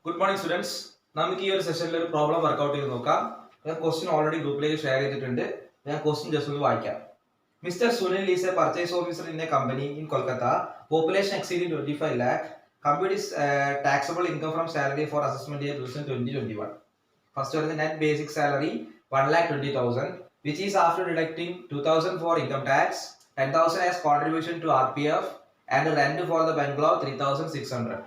Good morning, students. നമുക്ക് ഈ ഒരു സെഷനിൽ ഒരു പ്രോബ്ലം വർക്ക്ഔട്ട് ചെയ്ത് നോക്കാം. ഞാൻ ക്വസ്റ്റ്യൻ ഓൾറെഡി ഗ്രൂപ്പിലേക്ക് ഷെയർ ചെയ്തിട്ടുണ്ട്. ഞാൻ ക്വസ്റ്റ്യൻ ജസ്റ്റ് ഒന്ന് വായിക്കാം. Mr. Sunil is a purchase officer in a company in Kolkata. Population exceeding 25 lakh. Compute is taxable income from salary for assessment year 2021. First one, the net basic salary 1,20,000, which is after deducting 2,000 for income tax, 10,000 as contribution to RPF, and rent for the bungalow 3,600.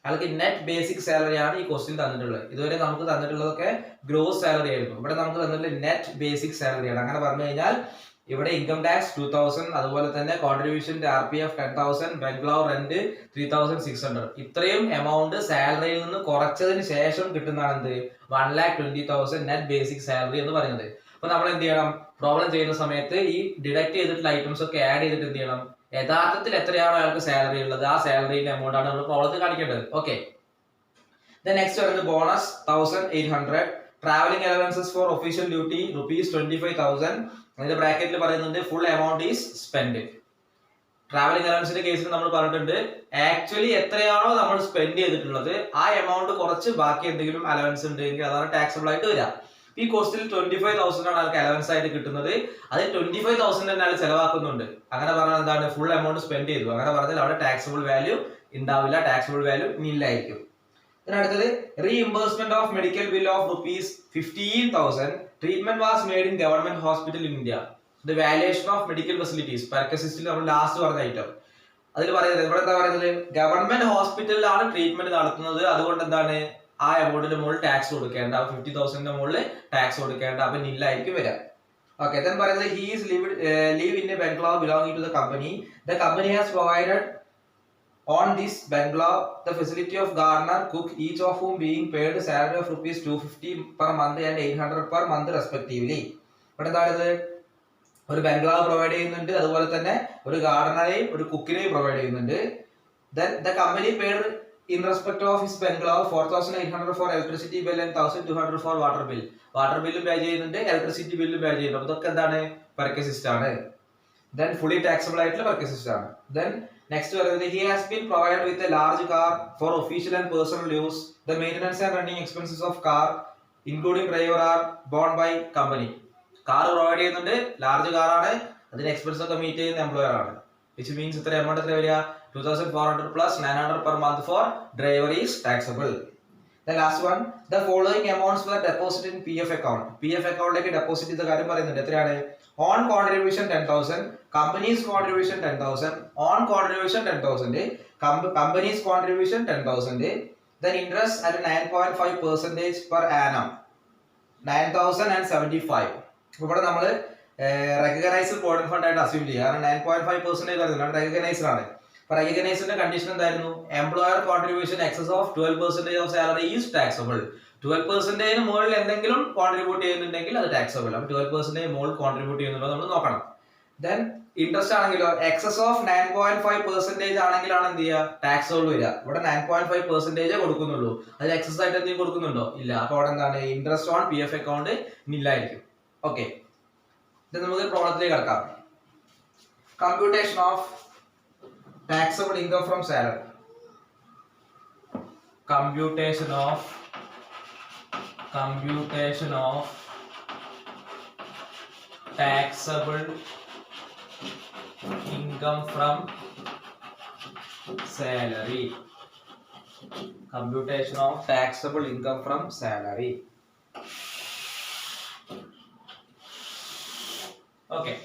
അല്ലെങ്കിൽ net basic salary ആണ് ഈ question തന്നിട്ടുള്ളത്. ഇതുവരെ നമുക്ക് തന്നിട്ടുള്ളതൊക്കെ gross salary ആയിരുന്നു. ഇവിടെ നമുക്ക് തന്നിട്ടുള്ള നെറ്റ് ബേസിക് സാലറി ആണ്. അങ്ങനെ പറഞ്ഞു കഴിഞ്ഞാൽ ഇവിടെ ഇൻകം ടാക്സ് 2,000, അതുപോലെ തന്നെ കോൺട്രിബ്യൂഷൻ RPF 10,000, ബംഗ്ലാവ് റെന്റ് 3,600. ഇത്രയും എമൗണ്ട് സാലറിയിൽ നിന്ന് കുറച്ചതിന് ശേഷം കിട്ടുന്നതാണ് എന്ത് 1,20,000 നെറ്റ് ബേസിക് സാലറി എന്ന് പറയുന്നത്. അപ്പൊ നമ്മൾ എന്ത് ചെയ്യണം, പ്രോബ്ലം ചെയ്യുന്ന സമയത്ത് ഈ ഡിഡക്ട് ചെയ്തിട്ടുള്ള ഐറ്റംസ് ഒക്കെ ആഡ് ചെയ്തിട്ട് എന്ത് ചെയ്യണം, യഥാർത്ഥത്തിൽ എത്രയാണോ അയാൾക്ക് സാലറി ഉള്ളത് ആ സാലറിയുടെ എമൗണ്ട് ആണ് നമ്മൾ പ്രോബ്ലത്തിൽ കാണിക്കേണ്ടത്. ഓക്കെ, നെക്സ്റ്റ് വരുന്നത് bonus 1,800, travelling allowances for official duty ₹25,000. അതിന്റെ ബ്രാക്കറ്റിൽ പറയുന്നുണ്ട് full amount is spend. Travelling അലവൻസിന്റെ കേസിൽ നമ്മൾ പറഞ്ഞിട്ടുണ്ട് ആക്ച്വലി എത്രയാണോ നമ്മൾ സ്പെൻഡ് ചെയ്തിട്ടുള്ളത് ആ എമൗണ്ട് കുറച്ച് ബാക്കി എന്തെങ്കിലും അലവൻസ് ഉണ്ടെങ്കിൽ അതാണ് ടാക്സബിൾ ആയിട്ട് വരിക. ഈ കോസ്റ്റിൽ 25,000 ആണ് ആൾക്ക് അലവൻസ് ആയിട്ട് കിട്ടുന്നത്. അത് 25,000 തന്നെ ആൾ ചെലവാക്കുന്നുണ്ട്. അങ്ങനെ പറഞ്ഞാൽ എന്താണ്, ഫുൾ എമൗണ്ട് സ്പെൻഡ് ചെയ്തു. അങ്ങനെ പറഞ്ഞാൽ അവിടെ ടാക്സബിൾ വാല്യൂ ഉണ്ടാവില്ല, ടാക്സബിൾ വാല്യൂ നില്ലായിരിക്കും. അടുത്തത് reimbursement of medical bill of ₹15,000. Treatment was made in government hospital in India. The valuation of medical facilities പർക്കസിസ്റ്റിൽ നമ്മൾ ലാസ്റ്റ് പറഞ്ഞ ഐറ്റം. അതിൽ പറയുന്നത് ഇവിടെ എന്താ പറയുന്നത്, ഗവൺമെന്റ് ഹോസ്പിറ്റലിലാണ് ട്രീറ്റ്മെന്റ് നടത്തുന്നത്. അതുകൊണ്ട് എന്താണ് ആ എമൗണ്ടിന്റെ മുകളിൽ ടാക്സ് കൊടുക്കേണ്ട, 50,000 മുകളിൽ ടാക്സ് കൊടുക്കേണ്ട, അപ്പൊ നില്ലായിരിക്കും വരിക. ഓക്കെ, then പറയുന്നത് he is live in a bungalow belonging to the company. The company has provided on this bungalow the facility of gardener, cook, each of whom being paid salary of ₹250 per month and 800 per month respectively. ഇവിടെ എന്താണ്, ഒരു ബംഗ്ലാവ് provide ചെയ്യുന്നുണ്ട്, അതുപോലെ തന്നെ ഒരു ഗാർഡനറെയും ഒരു കുക്കിനെയും provide ചെയ്യുന്നുണ്ട്. Then the company paid in respect of his bungalow 4,800 for electricity bill and 1,200 for water bill. Water ബില്ലും പേ ചെയ്യുന്നുണ്ട്, ഇലക്ട്രിസിറ്റി ബില്ലും പേ ചെയ്യുന്നുണ്ട്. അപ്പൊ ഇതൊക്കെ എന്താണ്, പർക്കസിസ്റ്റ് ആണ്. Then fully taxable ആയിട്ടുള്ള പർക്കസിസ്റ്റ് ആണ്. Then next പറയുന്നത് he has been provided with a large car for official and personal use. The maintenance and running expenses of car including driver are borne by company. Car provide ചെയ്യുന്നുണ്ട്, large car ആണ്, അതിന്റെ expense ഒക്കെ meet ചെയ്യുന്ന employer ആണ്. which means ഇത്ര amount എത്ര വരിക, 2,400 plus 900 per month for driver is taxable. The last one, the following amounts were deposited in PF account. PF accountലേക്ക് ഡെപ്പോസിറ്റ് ചെയ്ത കാര്യം പറയുന്നുണ്ട്. എത്രയാണ്, on contribution 10,000, company's contribution 10,000, on contribution 10,000, company's contribution 10,000, then interest at 9.5% per annum 9,075. ഇവിടെ നമ്മൾ recognised provident fund ആയിട്ട് assume ചെയ്യുക. കാരണം 9.5% വരുന്നുണ്ട്, റെക്കഗ്നൈസ്ഡ് ആണ്. അപ്പൊ റെക്കഗ്നൈസ്ഡിന്റെ കണ്ടീഷൻ എന്തായിരുന്നു, employer contribution excess of 12% of salary is taxable. 12% മുകളിൽ എന്തെങ്കിലും കോൺട്രിബ്യൂട്ട് ചെയ്യുന്നുണ്ടെങ്കിൽ അത് ടാക്സബിൾ. അപ്പൊ 12% മുകളിൽ കോൺട്രിബ്യൂട്ട് ചെയ്യുന്നുണ്ടോ നമ്മൾ നോക്കണം. ദെൻ ഇൻട്രസ്റ്റ് ആണെങ്കിലോ എക്സസ് ഓഫ് 9.5% ആണെങ്കിലാണ് എന്ത് ചെയ്യുക, ടാക്സബിൾ വരിക. ഇവിടെ 9.5% കൊടുക്കുന്നുള്ളൂ, അതിൽ എക്സസ് ആയിട്ട് എന്തെങ്കിലും കൊടുക്കുന്നുണ്ടോ, ഇല്ല. അപ്പൊ അവിടെ എന്താണ്, ഇൻട്രസ്റ്റ് ഓൺ PF അക്കൗണ്ട് നില്ലായിരിക്കും. ഓക്കെ, ഇത് നമുക്ക് പ്രോബ്ലത്തിലേക്ക് കടക്കാം. Computation of taxable income from salary. Computation of taxable income from salary. Computation of taxable income from salary. Okay.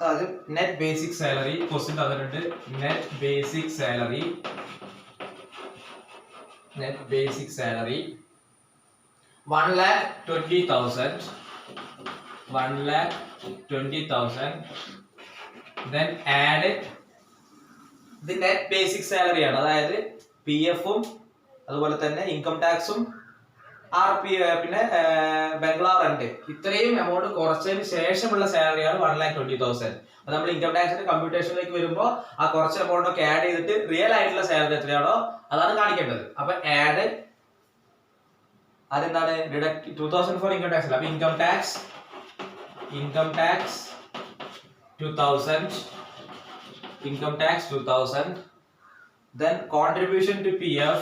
അത് നെറ്റ് ബേസിക് സാലറി ക്വസ്റ്റ്യൻ തന്നിട്ടുണ്ട്. Net basic salary 1,20,000. then add ഇത് net basic salary ആണ്, അതായത് PF-ഉം അതുപോലെ തന്നെ income ടാക്സും പിന്നെ ബംഗ്ലാവ് rent ഇത്രയും എമൗണ്ട് കുറച്ചതിന് ശേഷമുള്ള സാലറിയാണ് 1,20,000. അപ്പൊ നമ്മൾ ഇൻകം ടാക്സിന്റെ കമ്പ്യൂട്ടേഷനിലേക്ക് വരുമ്പോൾ ആ കുറച്ച് എമൗണ്ട് ഒക്കെ ആഡ് ചെയ്തിട്ട് റിയൽ ആയിട്ടുള്ള സാലറി എത്രയാണോ അതാണ് കാണിക്കേണ്ടത്. അപ്പൊ ആഡ് അതെന്താണ്, ഡിഡക്ട് 2,000 ഫോർ ഇൻകം ടാക്സ്. അപ്പൊ income tax 2,000, then contribution to PF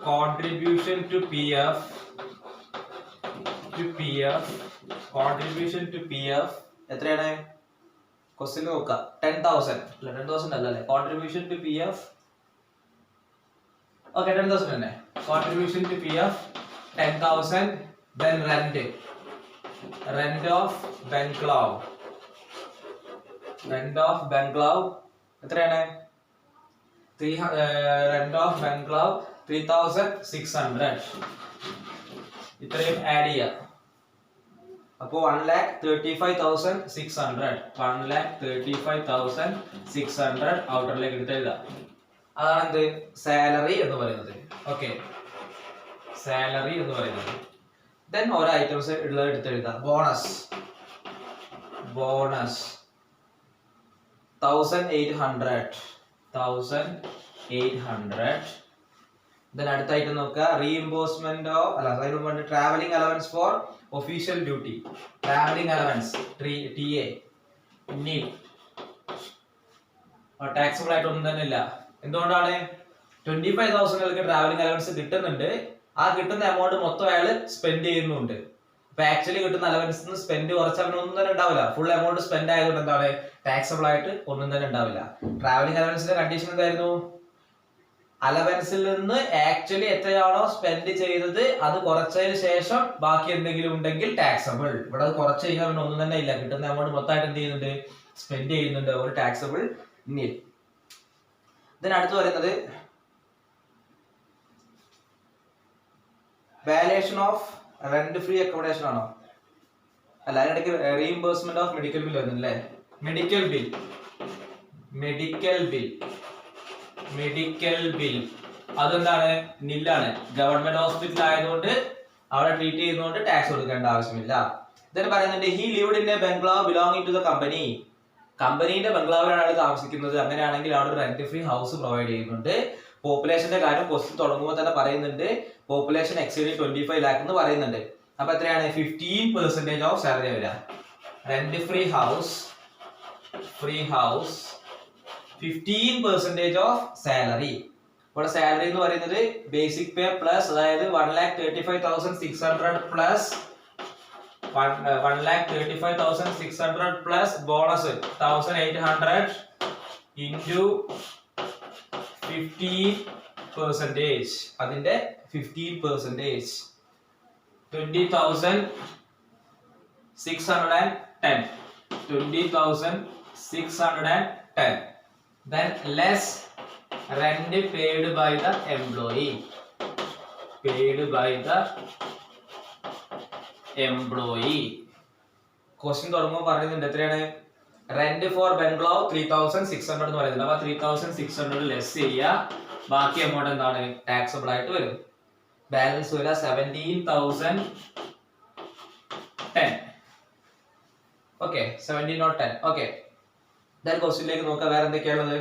contribution to PF എത്രയാണ് ക്വസ്റ്റ്യൻ നോക്കുക 10,000 അല്ല 10,000 അല്ലേ contribution to P F okay 10,000 തന്നെ contribution to P F 10,000 then rent of Bungalow എത്രയാണ് rent of Bungalow 3,600 ഇത്രയും add ചെയ്യാം അപ്പോൾ 1,35,600 ഔട്ടറിലേക്ക് എടുത്ത് എഴുതാം അതാണ് എന്ത് സാലറി എന്ന് പറയുന്നത് ഓക്കെ സാലറി എന്ന് പറയുന്നത് ദെൻ ഓരോ ഐറ്റംസ് ഉള്ളത് എടുത്ത് എഴുതാം ബോണസ് 1,800 ദെൻ അടുത്ത ഐറ്റം നോക്കുക reimbursement travelling allowance for official duty travelling allowance TA taxable ആയിട്ട് ഒന്നും തന്നെ ഇല്ല എന്തുകൊണ്ടാണ് 25,000 ട്രാവലിംഗ് അലവൻസ് കിട്ടുന്നുണ്ട് ആ കിട്ടുന്ന എമൗണ്ട് മൊത്തം അയാൾ സ്പെൻഡ് ചെയ്യുന്നുണ്ട് അപ്പൊ ആക്ച്വലി കിട്ടുന്ന അലവൻസ് സ്പെൻഡ് കുറച്ച് അവനൊന്നും തന്നെ ഉണ്ടാവില്ല ഫുൾ എമൗണ്ട് സ്പെൻഡ് ആയതുകൊണ്ട് എന്താണ് ടാക്സബിൾ ആയിട്ട് ഒന്നും തന്നെ ഉണ്ടാവില്ല ട്രാവലിംഗ് അലവൻസിന്റെ കണ്ടീഷൻ എന്തായിരുന്നു അലവൻസിൽ നിന്ന് ആക്ച്വലി എത്രയാണോ സ്പെൻഡ് ചെയ്തത് അത് കുറച്ചതിന് ശേഷം ബാക്കി എന്തെങ്കിലും ഉണ്ടെങ്കിൽ ടാക്സബിൾ ഇവിടെ അത് കുറച്ച് കഴിഞ്ഞാൽ ഒന്നും തന്നെ ഇല്ല കിട്ടുന്ന എമൗണ്ട് മൊത്തമായിട്ട് എന്ത് ചെയ്യുന്നുണ്ട് സ്പെൻഡ് ചെയ്യുന്നുണ്ട് ഒരു ടാക്സബിൾ നീൽ ഇതിനടുത്ത് പറയുന്നത് valuation of rent free accommodation ആണോ അല്ല അതിനിടയ്ക്ക് റീഇംബേഴ്സ്മെന്റ് ഓഫ് മെഡിക്കൽ ബിൽ വരുന്നില്ലേ മെഡിക്കൽ ബിൽ അതെന്താണ് നില്ലാണ് ഗവൺമെന്റ് ഹോസ്പിറ്റൽ ആയതുകൊണ്ട് അവിടെ ട്രീറ്റ് ചെയ്യുന്നതുകൊണ്ട് ടാക്സ് കൊടുക്കേണ്ട ആവശ്യമില്ല ഇതിന് പറയുന്നുണ്ട് he lived in a bungalow belonging to the കമ്പനിയുടെ ബംഗ്ലാവിലാണ് ആൾ താമസിക്കുന്നത് അങ്ങനെയാണെങ്കിൽ അവിടെ ഒരു റെന്റ് ഫ്രീ ഹൗസ് പ്രൊവൈഡ് ചെയ്യുന്നുണ്ട് പോപ്പുലേഷന്റെ കാര്യം ക്വസ്റ്റ്യൻ തുടങ്ങുമ്പോൾ തന്നെ പറയുന്നുണ്ട് പോപ്പുലേഷൻ എക്സീഡിങ് 25 lakh എന്ന് പറയുന്നുണ്ട് അപ്പൊ എത്രയാണ് 15% ഓഫ് സാലറി വരിക rent free house 15% of salary ഇവിടെ സാലറി എന്ന് പറയുന്നത് ബേസിക് പേ പ്ലസ് അതായത് 1,35,600 പ്ലസ് 1,35,600 പ്ലസ് ബോണസ് 1,800 into 15% അതിന്റെ 15% 20,610 then less rent paid by the employee question തുടങ്ങുമ്പോൾ പറയുന്നുണ്ട് എത്രയാണ് റെന്റ് ഫോർ ബംഗ്ലാവ് 3,600 എന്ന് പറയുന്നത് അപ്പൊ 3,600 ലെസ് ചെയ്യുക ബാക്കി എമൗണ്ട് എന്താണ് ടാക്സബിൾ ആയിട്ട് വരും ബാലൻസ് വരിക 17,010 ഓക്കെ 17 or 10 ഓക്കെ ദെൻ ക്വസ്റ്റ്യനിലേക്ക് നോക്കാം വേറെ എന്തൊക്കെയാണുള്ളത്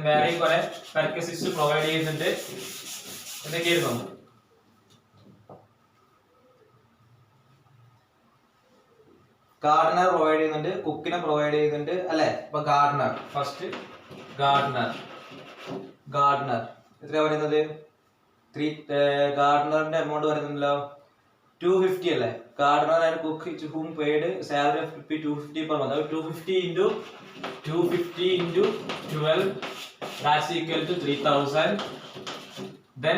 വേറെയും കുറെ പെർക്വസിസ്റ്റ് പ്രൊവൈഡ് ചെയ്യുന്നുണ്ട് എന്തൊക്കെയായിരുന്നു ഗാർഡനർ പ്രൊവൈഡ് ചെയ്യുന്നുണ്ട് കുക്കിനെ പ്രൊവൈഡ് ചെയ്യുന്നുണ്ട് അല്ലെ ഇപ്പൊ ഗാർഡനർ ഫസ്റ്റ് ഗാർഡനർ എത്രയാ പറയുന്നത് ഗാർഡനറിന്റെ എമൗണ്ട് പറയുന്നുണ്ടല്ലോ 250 അല്ലേ gardener and cook whom paid salary of 250 per month 250 into 12 that's equal to 3,000 then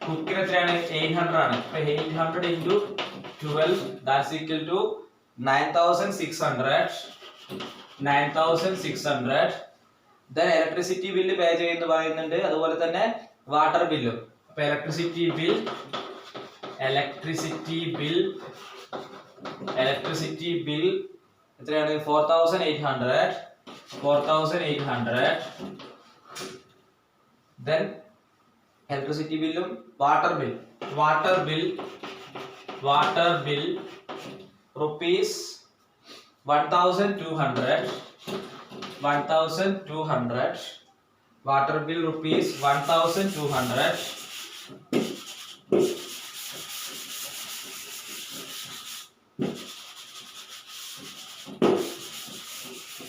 കുക്കിന് എത്രയാണ് 800 ആണ് അപ്പൊ 800 into 12 that's equal to 9,600 then electricity bill പേ ചെയ്യുന്നു പറയുന്നുണ്ട് അതുപോലെ തന്നെ വാട്ടർ ബില്ലും അപ്പൊ electricity bill എത്രയാണ് 4,800 then electricity billum water bill rupees 1,200 water bill rupees 1,200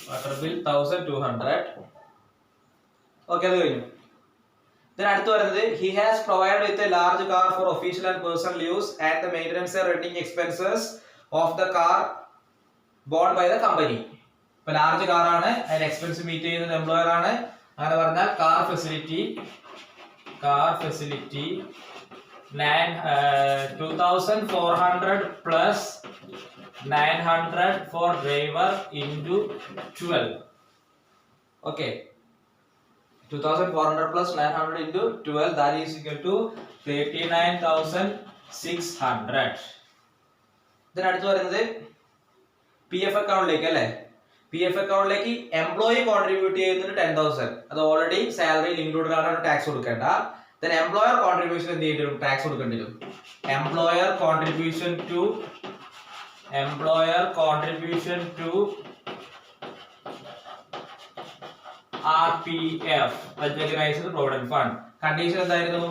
okay water bill 1200. Okay, അത് കഴിഞ്ഞു. അടുത്ത് പറയുന്നത് he has provided with a large car for official and personal use and the maintenance and renting expenses of the car borne by the company. ഇപ്പൊ large car ആണ്, അതിന്റെ expense meet ചെയ്യുന്നത് employer ആണ്. അങ്ങനെ പറഞ്ഞാൽ car facility 2400 plus 900 for driver into 12. Okay, 2400 plus 900 into 12, that is equal to 39,600. Then അടുത്ത് പറയുന്നത് PF അക്കൗണ്ടിലേക്ക് അല്ലേ, PF അക്കൗണ്ടിലേക്ക് എംപ്ലോയി കോൺട്രിബ്യൂട്ട് ചെയ്യുന്നത് 10,000. അത് ഓൾറെഡി സാലറിയിൽ ഇൻക്ലൂഡഡ് ആണ്, ടാക്സ് കൊടുക്കേണ്ട. Then employer contribution എന്ത് ചെയ്യേണ്ടി വരും, ടാക്സ് കൊടുക്കേണ്ടി വരും. Employer contribution to RPF, Recognized Provident Fund. Condition എന്തായിരുന്നു,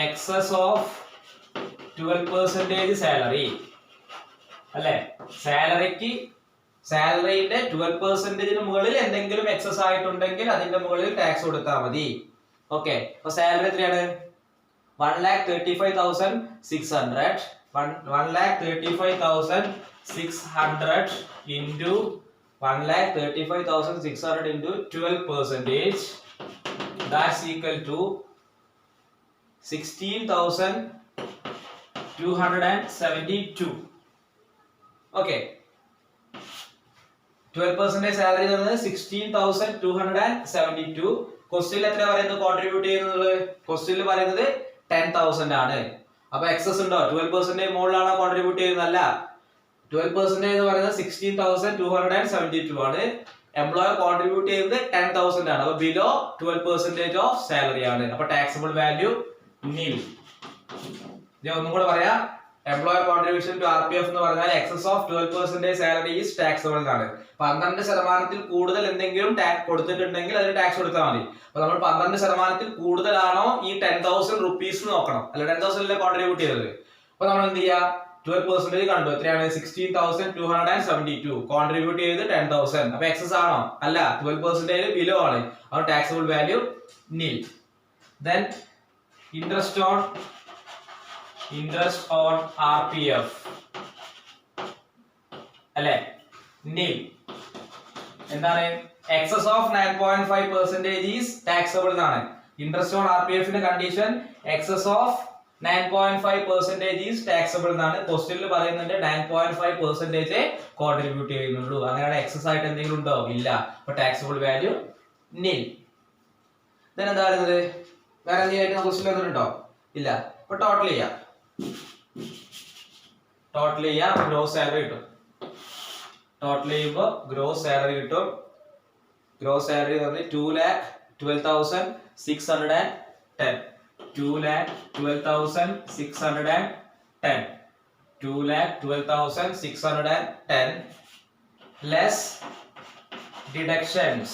excess of 12% salary അല്ലേ. സാലറിയുടെ 12% മുകളിൽ എന്തെങ്കിലും എക്സസ് ആയിട്ടുണ്ടെങ്കിൽ അതിന്റെ മുകളിൽ ടാക്സ് കൊടുത്താൽ മതി. ഓക്കെ, അപ്പൊ സാലറി എത്രയാണ്, 1,35,600. 1,35,600 into 1,35,600 into 12%, that's equal to 16,272. Okay, 12% salary എന്ന് പറയുന്നത് 16,272. ക്വസ്റ്റ്യനിൽ എത്ര പറയുന്നത് കോൺട്രിബ്യൂട്ട് ചെയ്യുന്നത്, ക്വസ്റ്റ്യനിൽ പറയുന്നത് 10,000 ആണ്. അപ്പൊ എക്സസ് ഉണ്ടോ, 12% മുകളിലാണോ കോൺട്രിബ്യൂട്ട് ചെയ്യുന്നതല്ല. 12% എന്ന് പറയുന്നത് 16,272 ആണ്. എംപ്ലോയർ കോൺട്രിബ്യൂട്ട് ചെയ്യുന്നത് 10,000 ആണ്. അപ്പൊ ബിലോ 12% ഓഫ് സാലറി ആണ്. അപ്പൊ ടാക്സബിൾ വാല്യൂ നിൽ. ഞാൻ ഒന്നും കൂടെ പറയാം, എംപ്ലോയർ കോൺട്രിബ്യൂഷൻ ടു RPF എന്ന് പറഞ്ഞാൽ excess of 12% salary is taxable എന്നാണ്. 12% കൂടുതൽ എന്തെങ്കിലും കൊടുത്തിട്ടുണ്ടെങ്കിൽ അതിന് ടാക്സ് കൊടുത്താൽ മതി. അപ്പൊ നമ്മൾ 12% കൂടുതലാണോ ഈ 10,000 റുപ്പീസ് നോക്കണം, അല്ല 10,000 കോൺട്രിബ്യൂട്ട് ചെയ്തത്. അപ്പൊ നമ്മൾ എന്ത് ചെയ്യാ, 12% കണ്ടു, എത്രയാണ്, 16,272. കോൺട്രിബ്യൂട്ട് ചെയ്ത് 10,000. അപ്പൊ എക്സസ് ആണോ, അല്ല, 12% ബിലോ ആണ്. അപ്പൊ taxable value nil. Then interest on RPF അല്ലെ, നിൽ. എന്താണ്, എക്സസ് ഓഫ് 9.5% ഈസ് ടാക്സബിൾ എന്നാണ്. ഇൻട്രസ്റ്റ് ഓൺ RPF ന്റെ condition excess of 9.5% is taxable എന്നാണ്. ക്വസ്റ്റ്യനിൽ പറയുന്നുണ്ട് 9.5% കോൺട്രിബ്യൂട്ട് ചെയ്യുന്നുള്ളൂ. അങ്ങനെയാണ് എക്സസ് ആയിട്ട് എന്തെങ്കിലും ഉണ്ടോ, ഇല്ല. അപ്പൊ ടാക്സബിൾ വാല്യൂ നിൽ. then എന്താ പറയുന്നത്, വേറെ എന്തെങ്കിലും ക്വസ്റ്റ്യൻ വന്നിട്ടുണ്ടോ, ഇല്ല. അപ്പൊ ടോട്ടൽ ചെയ്യാം, ഗ്രോസ് സാലറി കിട്ടും. ടോട്ടൽ ചെയ്യുമ്പോൾ ഗ്രോസ് സാലറി കിട്ടും. ഗ്രോസ് സാലറി എന്ന് പറഞ്ഞാൽ 2,12,610. 2,12,610. 2,12,610 less deductions.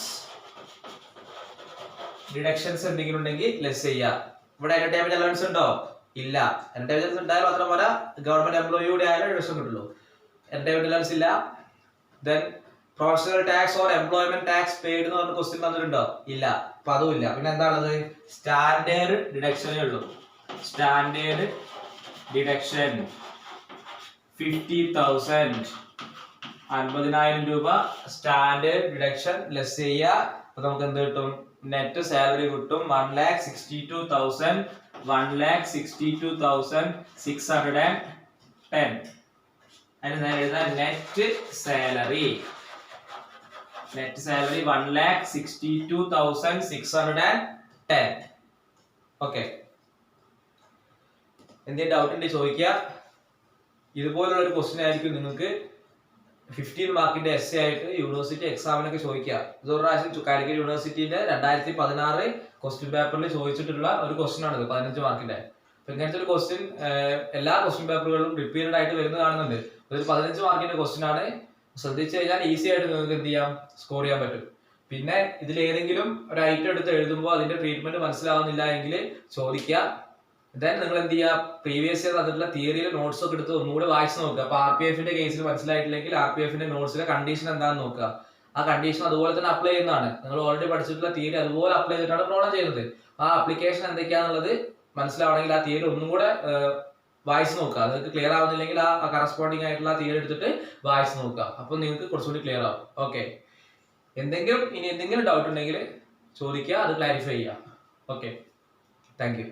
ഡിഡക്ഷൻസ് എന്തെങ്കിലും ഉണ്ടെങ്കിൽ ലെസ് ചെയ്യാം. ഇവിടെ എന്റർടൈൻമെന്റ് അലവൻസ് ഉണ്ടോ, ഇല്ല. എന്റർടൈൻമെന്റ് ഉണ്ടായാൽ മാത്രം പോരാ, ഗവൺമെന്റ് എംപ്ലോയി കൂടി ആയാലും ഡിഡക്ഷൻ കിട്ടുള്ളൂ. എന്റർടൈൻമെന്റ് അലവൻസ് ഇല്ല. Then professional tax or employment tax paid എന്ന് പറഞ്ഞ ക്വസ്റ്റ്യൻ തന്നിട്ടുണ്ടോ, ഇല്ല. അപ്പൊ അതും ഇല്ല. പിന്നെ എന്താണുള്ളത്, സ്റ്റാൻഡേർഡ് ഡിഡക്ഷനേ ഉള്ളൂ. സ്റ്റാൻഡേർഡ് ഡിഡക്ഷൻ 50,000, 50,000 രൂപ സ്റ്റാൻഡേർഡ് ഡിഡക്ഷൻ ലെസ് ചെയ്യുക. അപ്പൊ നമുക്ക് എന്ത് കിട്ടും, നെറ്റ് സാലറി കിട്ടും 1,62,000, 1,62,610. അതിന് നേരെ എഴുതാം നെറ്റ് സാലറി 1,62,610. ഓക്കെ, എന്തെങ്കിലും ഡൗട്ട് ഉണ്ടെങ്കിൽ ചോദിക്കുക. ഇതുപോലുള്ള ഒരു ക്വസ്റ്റ്യൻ ആയിരിക്കും നിങ്ങൾക്ക് 15 മാർക്കിന്റെ എസ് ആയിട്ട് യൂണിവേഴ്സിറ്റി എക്സാമിനൊക്കെ ചോദിക്കുക. ഇതൊരു പ്രാവശ്യം കാലിക്കറ്റ് യൂണിവേഴ്സിറ്റിന്റെ 2016 ക്വസ്റ്റ്യൻ പേപ്പറിൽ ചോദിച്ചിട്ടുള്ള ഒരു ക്വസ്റ്റ്യൻ ആണിത്, 15 മാർക്കിന്റെ. അപ്പൊ ഇങ്ങനത്തെ ഒരു ക്വസ്റ്റ്യൻ എല്ലാ ക്വസ്റ്റ്യൻ പേപ്പറുകളിലും റിപ്പീറ്റഡ് ആയിട്ട് വരുന്നത് കാണുന്നുണ്ട്. ഒരു 15 മാർക്കിന്റെ ക്വസ്റ്റ്യൻ ആണ്. ശ്രദ്ധിച്ചു കഴിഞ്ഞാൽ ഈസി ആയിട്ട് നിങ്ങൾക്ക് എന്ത് ചെയ്യാം, സ്കോർ ചെയ്യാൻ പറ്റും. പിന്നെ ഇതിൽ ഏതെങ്കിലും ഒരു ഐറ്റം എടുത്ത് എഴുതുമ്പോൾ അതിന്റെ ട്രീറ്റ്മെന്റ് മനസ്സിലാവുന്നില്ല എങ്കിൽ ചോദിക്കുക. ദെൻ നിങ്ങൾ എന്ത് ചെയ്യുക, പ്രീവിയസ് ഇയർ അതിലുള്ള തിയറിയിലെ നോട്ട്സ് ഒക്കെ എടുത്ത് ഒന്നുകൂടെ വായിച്ച് നോക്കുക. അപ്പൊ RPF ന്റെ കേസിൽ മനസ്സിലായിട്ടില്ലെങ്കിൽ RPF ന്റെ നോട്ട്സിലെ കണ്ടീഷൻ എന്താണെന്ന് നോക്കുക. ആ കണ്ടീഷൻ അതുപോലെ തന്നെ അപ്ലൈ ചെയ്യുന്നതാണ്. നിങ്ങൾ ഓൾറെഡി പഠിച്ചിട്ടുള്ള തിയറി അതുപോലെ അപ്ലൈ ചെയ്തിട്ടാണ് പ്രോബ്ലം ചെയ്യുന്നത്. ആ ആപ്ലിക്കേഷൻ എന്തൊക്കെയാണെന്നുള്ളത് മനസ്സിലാവണമെങ്കിൽ ആ തിയറി ഒന്നും കൂടെ വായിച്ച് നോക്കുക. അതൊക്കെ ക്ലിയർ ആവുന്നില്ലെങ്കിൽ ആ കറസ്പോണ്ടിങ് ആയിട്ടുള്ള തിയറി എടുത്തിട്ട് വായിച്ച് നോക്കുക. അപ്പോൾ നിങ്ങൾക്ക് കുറച്ചുകൂടി ക്ലിയർ ആവും. ഓക്കെ, ഇനി എന്തെങ്കിലും ഡൗട്ട് ഉണ്ടെങ്കിൽ ചോദിക്കുക, അത് ക്ലാരിഫൈ ചെയ്യുക. Okay, thank you.